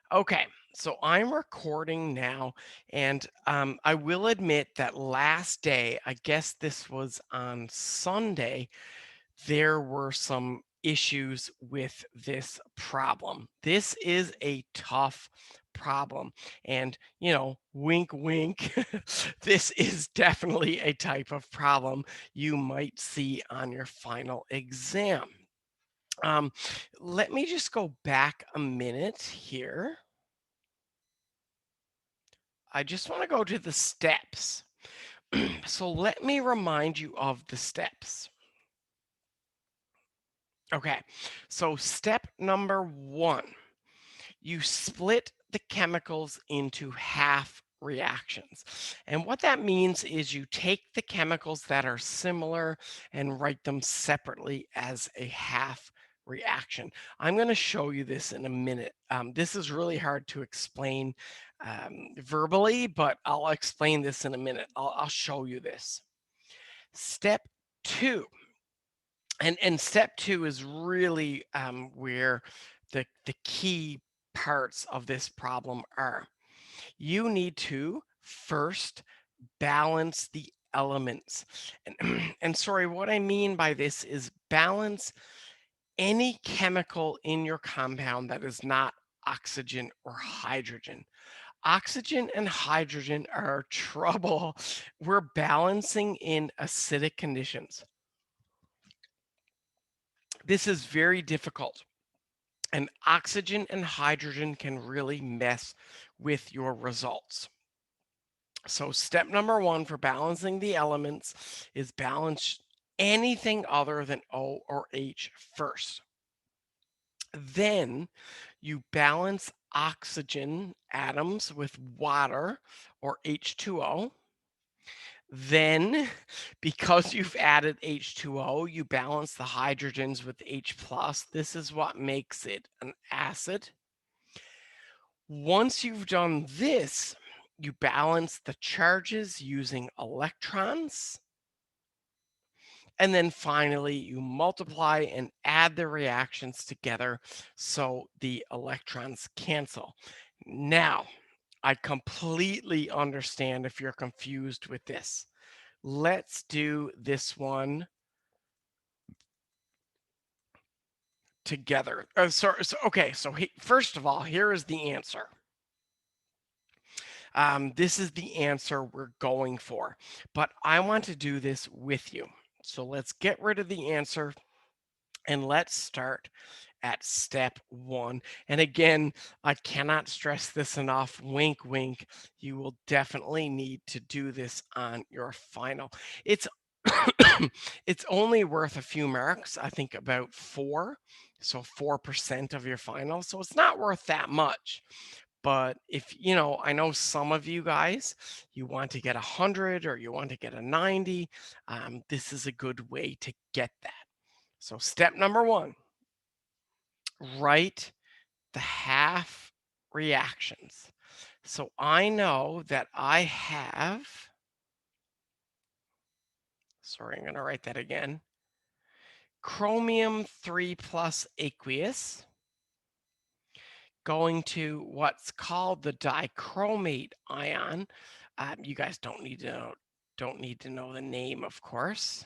Okay, so I'm recording now, and I will admit that last day, I guess this was on Sunday, there were some issues with this problem. This is a tough problem. And, wink, wink, this is definitely a type of problem you might see on your final exam. Um, Let me just go back a minute here. I just want to go to the steps. So let me remind you of the steps. Okay, so step number one, you split the chemicals into half reactions. And what that means is you take the chemicals that are similar and write them separately as a half reaction. I'm going to show you this in a minute. This is really hard to explain verbally, but I'll explain this in a minute. I'll show you this. Step two, and step two is really where the key parts of this problem are. You need to first balance the elements. And sorry, what I mean by this is balance any chemical in your compound that is not oxygen or hydrogen. Oxygen and hydrogen are trouble. We're balancing in acidic conditions. This is very difficult. And oxygen and hydrogen can really mess with your results. So step number one for balancing the elements is balance anything other than O or H first. Then you balance oxygen atoms with water or H2O. Then, because you've added H2O, you balance the hydrogens with H plus. This is what makes it an acid. Once you've done this, you balance the charges using electrons. And then finally, you multiply and add the reactions together so the electrons cancel. Now, I completely understand if you're confused with this. Let's do this one together. Okay, so first of all, here is the answer. This is the answer we're going for, but I want to do this with you. So let's get rid of the answer and let's start at step one. And again, I cannot stress this enough. Wink, wink. You will definitely need to do this on your final. It's it's only worth a few marks, I think about four. So 4% of your final. So it's not worth that much. But if, I know some of you guys, you want to get 100 or you want to get a 90, this is a good way to get that. So step number one, write the half reactions. So I know that I have, sorry, I'm going to write that again, chromium 3 plus aqueous going to what's called the dichromate ion. You guys don't need to know the name, of course.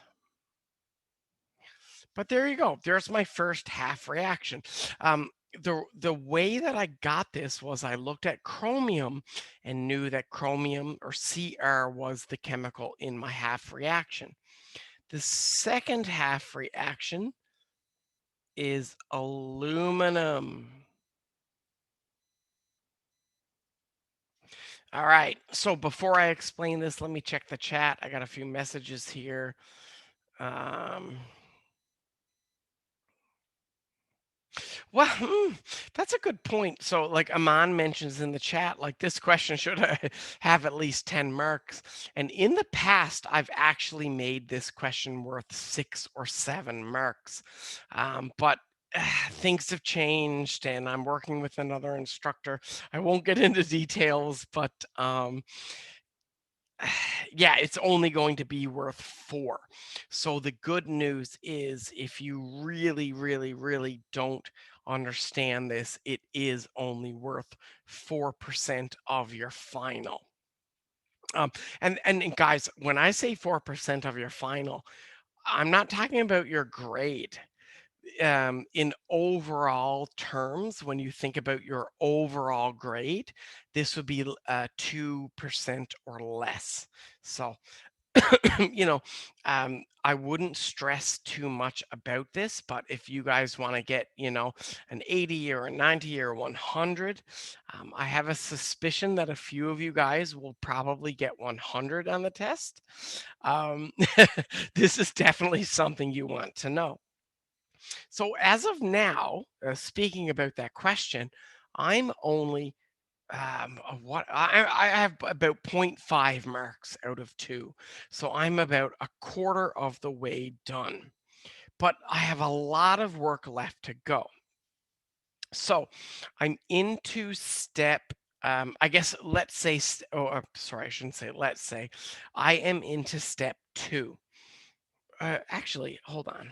But there you go. There's my first half reaction. The way that I got this was I looked at chromium and knew that chromium or Cr was the chemical in my half reaction. The second half reaction is aluminum. All right. So before I explain this, let me check the chat. I got a few messages here. Um, well, that's a good point. So, like Aman mentions in the chat, like this question should have at least 10 marks. And in the past, I've actually made this question worth 6 or 7 marks. But things have changed, and I'm working with another instructor. I won't get into details, but Yeah, it's only going to be worth 4. So the good news is if you really, really, really don't understand this, it is only worth 4% of your final. Um, and guys, when I say 4% of your final, I'm not talking about your grade. In overall terms, when you think about your overall grade, this would be 2% or less. So you know, I wouldn't stress too much about this, but if you guys want to get, an 80 or a 90 or 100, I have a suspicion that a few of you guys will probably get 100 on the test. Um, this is definitely something you want to know. So as of now, speaking about that question, I'm only what I have about zero point 0.5 marks out of 2. So I'm about a quarter of the way done. But I have a lot of work left to go. So I'm into step I guess let's say sorry, I shouldn't say let's say. I am into step 2. Actually, hold on.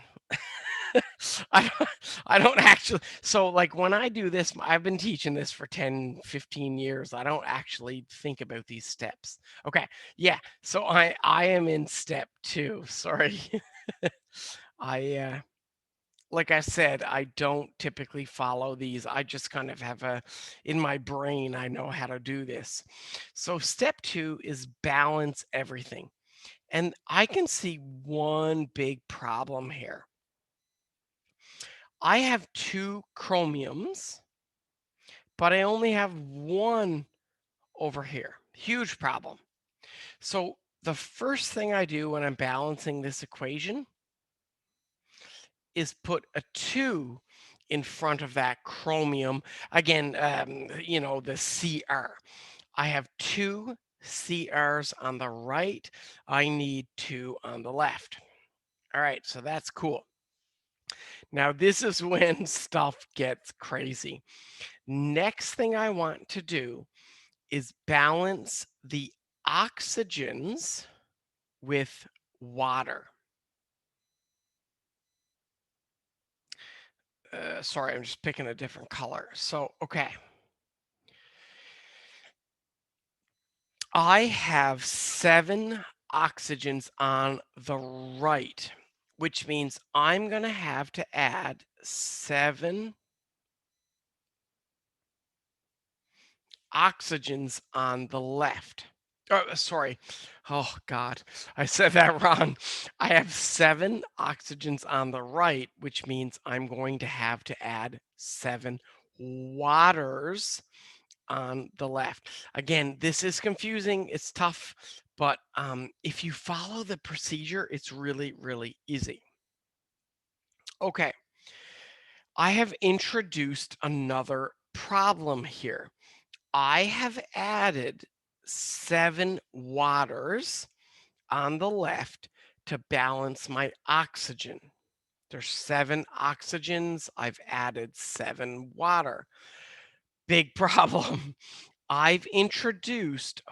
I don't, I don't actually. So, like, when I do this, I've been teaching this for 10, 15 years. I don't actually think about these steps. Okay. Yeah. So I am in step 2. Sorry. I like I said, I don't typically follow these. I just kind of have in my brain, I know how to do this. So step 2 is balance everything. And I can see one big problem here. I have 2 chromiums, but I only have 1 over here. Huge problem. So the first thing I do when I'm balancing this equation is put a 2 in front of that chromium. Again, the CR. I have 2 CRs on the right. I need 2 on the left. All right, so that's cool. Now, this is when stuff gets crazy. Next thing I want to do is balance the oxygens with water. Sorry, I'm just picking a different color. So, okay. I have 7 oxygens on the right, which means I'm going to have to add 7 oxygens on the left. Oh, sorry. Oh, God. I said that wrong. I have 7 oxygens on the right, which means I'm going to have to add 7 waters on the left. Again, this is confusing. It's tough. But if you follow the procedure, it's really, really easy. Okay. I have introduced another problem here. I have added 7 waters on the left to balance my oxygen. There's 7 oxygens. I've added 7 water. Big problem. I've introduced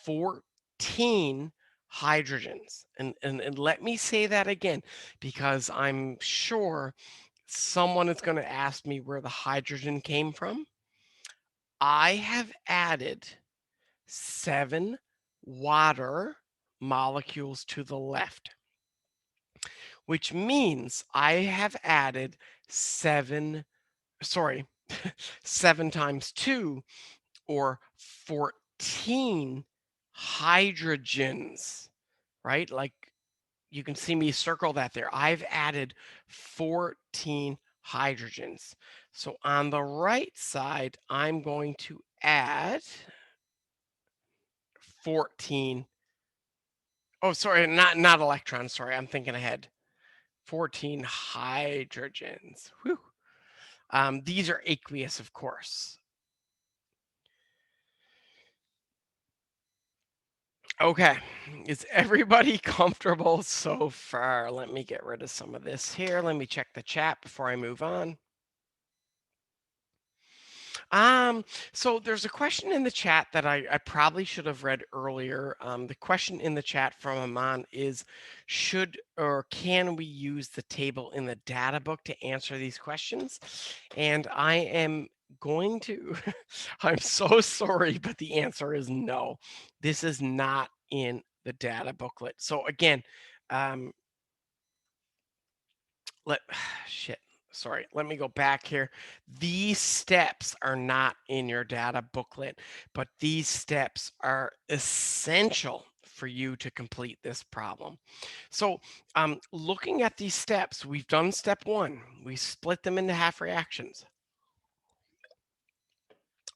14 hydrogens. And let me say that again, because I'm sure someone is going to ask me where the hydrogen came from. I have added 7 water molecules to the left, which means I have added 7, sorry, 7 times 2 or 14 hydrogens, right? Like you can see me circle that there. I've added 14 hydrogens. So on the right side, I'm going to add 14. Oh, sorry, not electrons. Sorry, I'm thinking ahead. 14 hydrogens. Whew. These are aqueous, of course. Okay, is everybody comfortable so far? Let me get rid of some of this here. Let me check the chat before I move on. Um, so there's a question in the chat that I probably should have read earlier. The question in the chat from Aman is, should or can we use the table in the data book to answer these questions? And I am going to, I'm so sorry, but the answer is no. This is not in the data booklet. So again, um, let shit sorry, let me go back here. These steps are not in your data booklet, but these steps are essential for you to complete this problem. So looking at these steps, we've done step one. We split them into half reactions.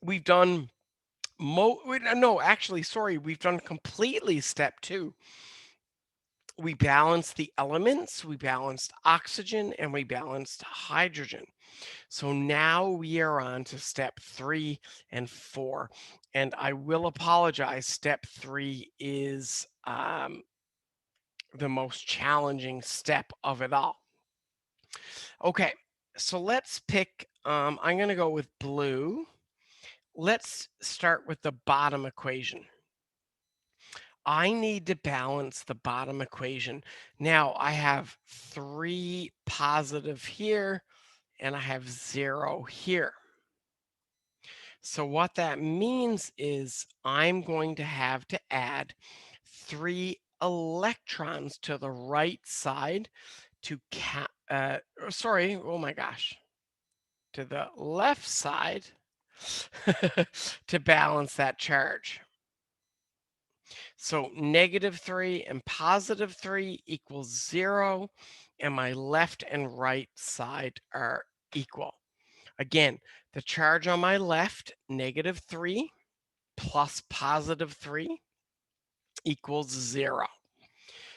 We've done no, actually, sorry, we've done completely step two. We balanced the elements, we balanced oxygen, and we balanced hydrogen. So now we are on to step 3 and 4. And I will apologize, step 3 is the most challenging step of it all. Okay, so let's pick, I'm going to go with blue. Let's start with the bottom equation. I need to balance the bottom equation. Now I have 3 positive here and I have 0 here. So what that means is I'm going to have to add 3 electrons to the right side to sorry, oh my gosh, to the left side to balance that charge. So -3 and +3 equals 0, and my left and right side are equal. Again, the charge on my left, -3 plus +3 equals 0.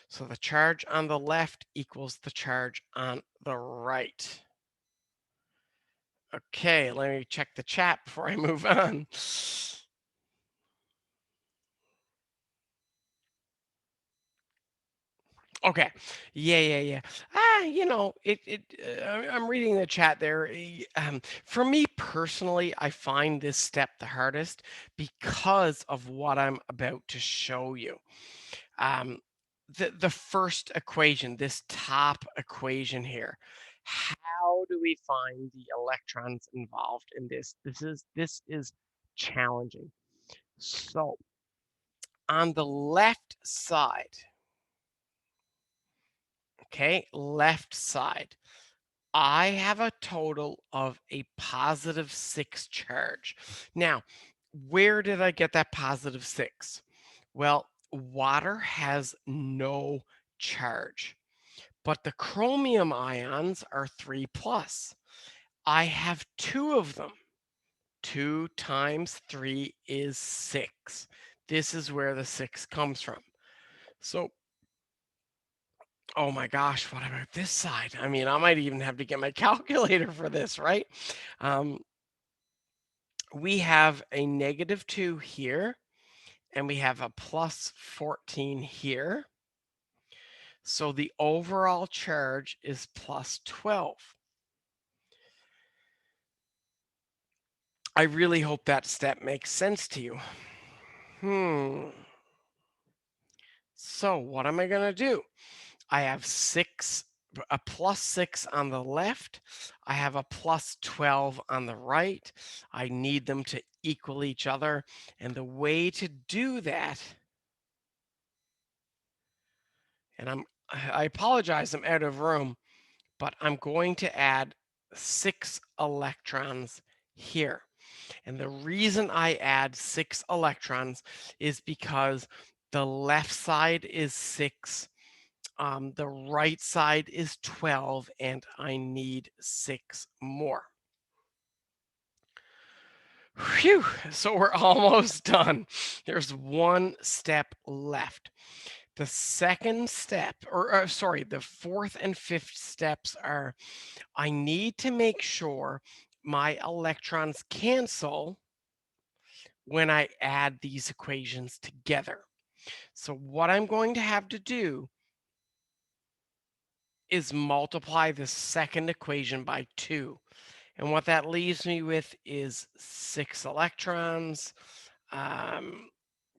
So the charge on the left equals the charge on the right. Okay, let me check the chat before I move on. Okay. Yeah. I'm reading the chat there. For me personally, I find this step the hardest because of what I'm about to show you. Um, the first equation, this top equation here. How do we find the electrons involved in this? This is challenging. So on the left side, okay, left side, I have a total of a +6 charge. Now, where did I get that +6? Well, water has no charge, but the chromium ions are 3 plus. I have 2 of them. 2 times 3 is 6. This is where the 6 comes from. So, oh my gosh, what about this side? I mean, I might even have to get my calculator for this, right? Um, we have a -2 here, and we have a +14 here. So the overall charge is +12. I really hope that step makes sense to you. So what am I going to do? I have a +6 on the left. I have a +12 on the right. I need them to equal each other. And the way to do that, and I apologize, I'm out of room, but I'm going to add 6 electrons here. And the reason I add 6 electrons is because the left side is 6, the right side is 12, and I need 6 more. Phew, so we're almost done. There's one step left. The second step, or sorry, the fourth and fifth steps are I need to make sure my electrons cancel when I add these equations together. So what I'm going to have to do is multiply the second equation by 2. And what that leaves me with is 6 electrons, um,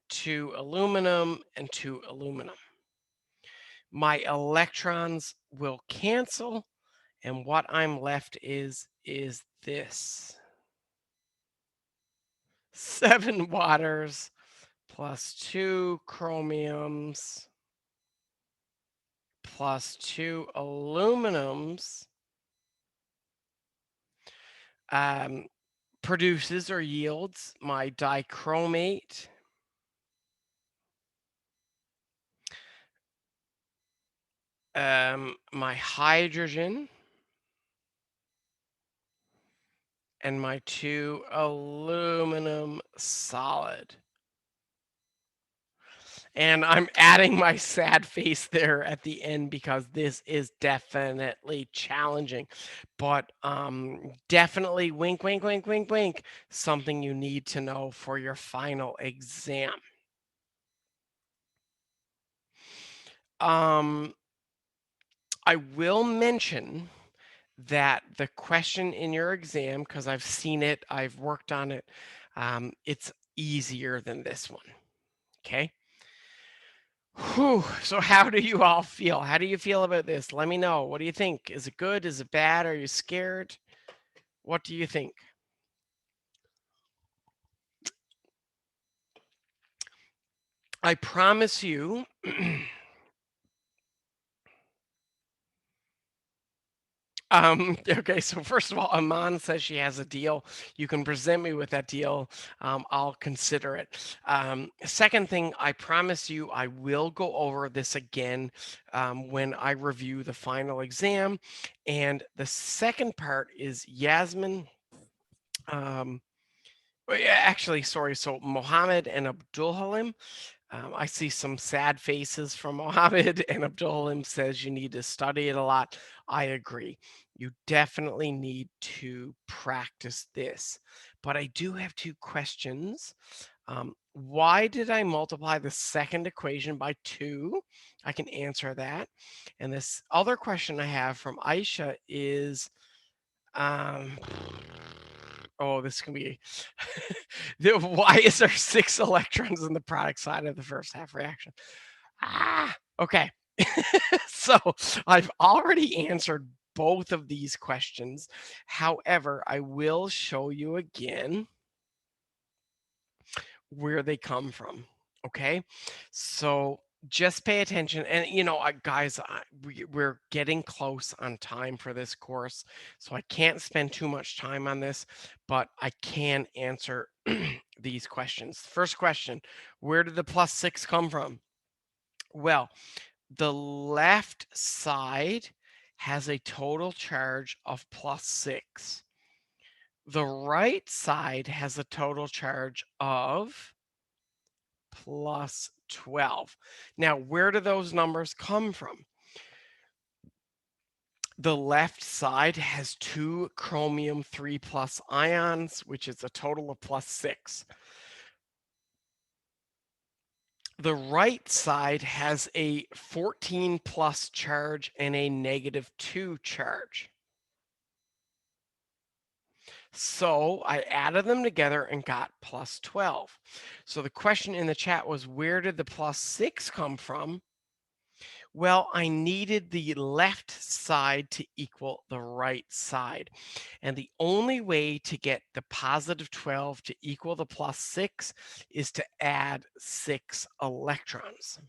2 aluminum, and 2 aluminum. My electrons will cancel, and what I'm left is this. 7 waters plus 2 chromiums plus 2 aluminums um, produces or yields my dichromate, my hydrogen, and my 2 aluminum solid. And I'm adding my sad face there at the end because this is definitely challenging. But definitely wink, wink, wink, wink, wink, something you need to know for your final exam. Um, I will mention that the question in your exam, because I've seen it, I've worked on it, it's easier than this one. Okay. Whew. So how do you all feel? How do you feel about this? Let me know. What do you think? Is it good? Is it bad? Are you scared? What do you think? I promise you. Okay, so first of all, Aman says she has a deal. You can present me with that deal. I'll consider it. Second thing, I promise you I will go over this again when I review the final exam. And the second part is Yasmin. Well, yeah, actually, sorry. So Mohammed and Abdul Halim, I see some sad faces from Mohammed, and Abdul Halim says you need to study it a lot. I agree. You definitely need to practice this. But I do have two questions. Why did I multiply the second equation by 2? I can answer that. And this other question I have from Aisha is um, oh, this can be. Why is there 6 electrons in the product side of the first half reaction? Okay. So I've already answered both of these questions. However, I will show you again where they come from. Okay. So just pay attention. And, guys, we're getting close on time for this course. So I can't spend too much time on this, but I can answer these questions. First question: where did the plus 6 come from? Well, the left side has a total charge of plus 6. The right side has a total charge of plus 12. Now, where do those numbers come from? The left side has 2 chromium 3 plus ions, which is a total of plus 6. The right side has a 14 plus charge and a negative 2 charge. So I added them together and got plus 12. So the question in the chat was, where did the plus 6 come from? Well, I needed the left side to equal the right side. And the only way to get the positive 12 to equal the plus 6 is to add 6 electrons.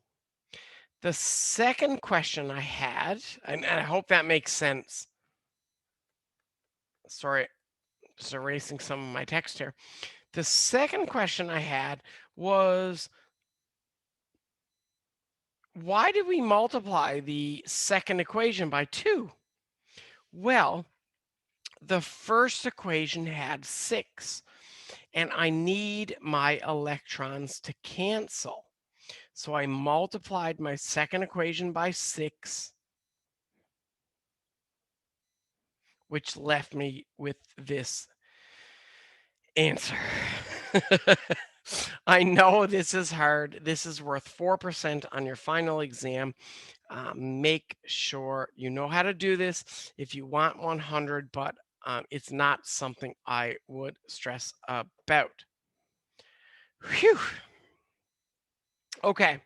The second question I had, and I hope that makes sense. Sorry, just erasing some of my text here. The second question I had was, why did we multiply the second equation by 2? Well, the first equation had 6, and I need my electrons to cancel. So I multiplied my second equation by 6, which left me with this answer. I know this is hard. This is worth 4% on your final exam. Make sure you know how to do this if you want 100, but it's not something I would stress about. Whew. Okay.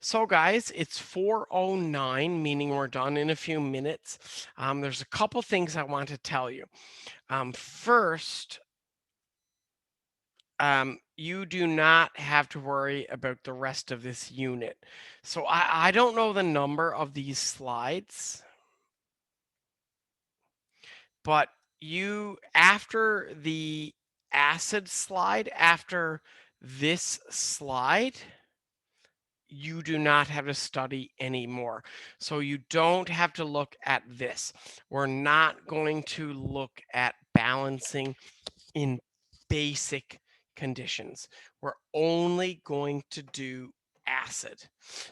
So, guys, it's 4:09, meaning we're done in a few minutes. There's a couple things I want to tell you. First, you do not have to worry about the rest of this unit. So, I don't know the number of these slides, but after the acid slide, after this slide, you do not have to study anymore. So you don't have to look at this. We're not going to look at balancing in basic conditions. We're only going to do acid.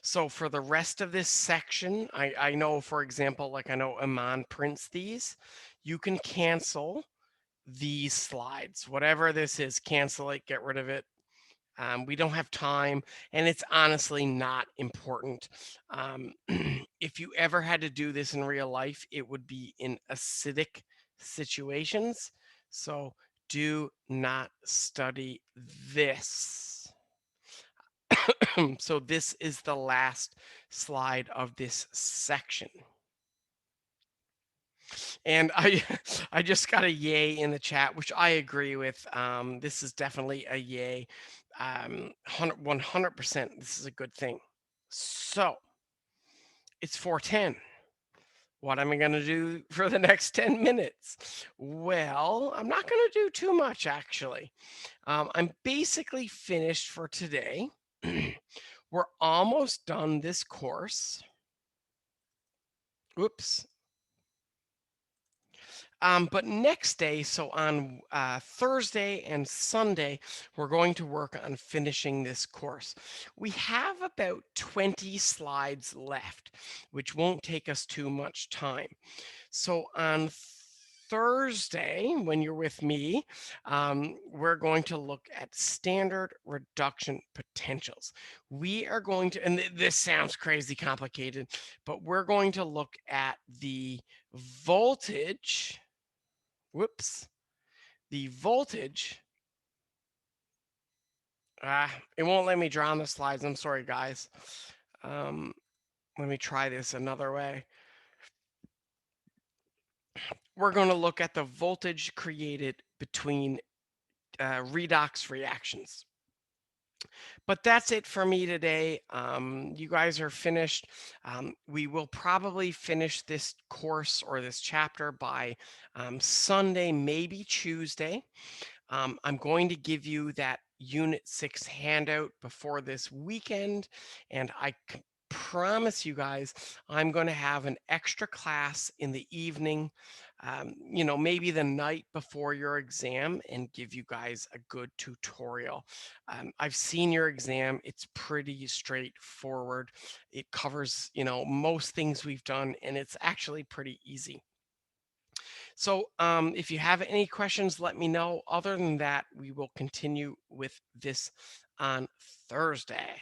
So for the rest of this section, I know, for example, like I know Iman prints these, you can cancel these slides. Whatever this is, cancel it, get rid of it. We don't have time, and it's honestly not important. Um, if you ever had to do this in real life, it would be in acidic situations. So do not study this. So this is the last slide of this section. And I I just got a yay in the chat, which I agree with. This is definitely a yay. 100%. This is a good thing. So it's 4:10. What am I going to do for the next 10 minutes? Well, I'm not going to do too much actually. I'm basically finished for today. We're almost done this course. Oops. But next day, so on Thursday and Sunday, we're going to work on finishing this course. We have about 20 slides left, which won't take us too much time. So on Thursday, when you're with me, we're going to look at standard reduction potentials. We are going to, and this sounds crazy complicated, but we're going to look at the voltage. Whoops. The voltage. It won't let me draw on the slides. I'm sorry, guys. Um, Let me try this another way. We're going to look at the voltage created between redox reactions. But that's it for me today. You guys are finished. We will probably finish this course or this chapter by Sunday, maybe Tuesday. I'm going to give you that Unit 6 handout before this weekend, and I promise you guys, I'm going to have an extra class in the evening, maybe the night before your exam, and give you guys a good tutorial. I've seen your exam. It's pretty straightforward. It covers, most things we've done, and it's actually pretty easy. So if you have any questions, let me know. Other than that, we will continue with this on Thursday.